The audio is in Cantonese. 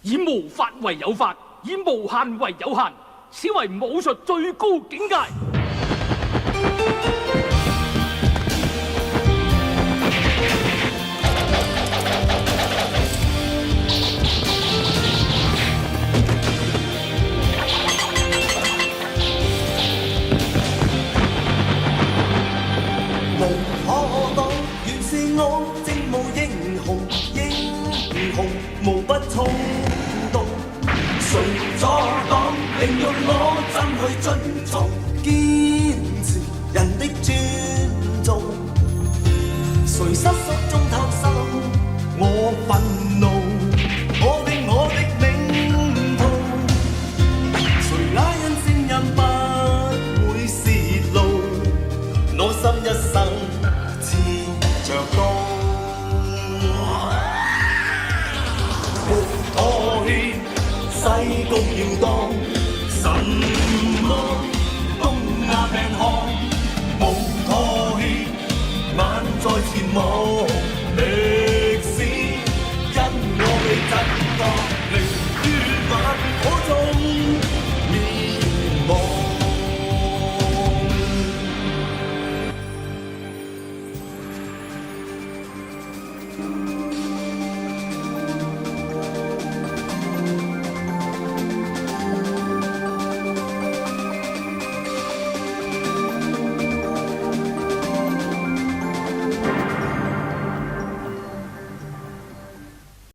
以無法為有法，以無限為有限，此為武術最高境界。無可擋，原是我正無英雄，英雄無不衝動。誰阻擋？令用我怎去遵從？堅持人的尊重。誰失足中偷生？我憤怒，我的領土。誰啞忍聲音不會泄露？我心一生刺着刀。沒妥協，西宮要當什麼東亞病漢？無妥協，眼在前望。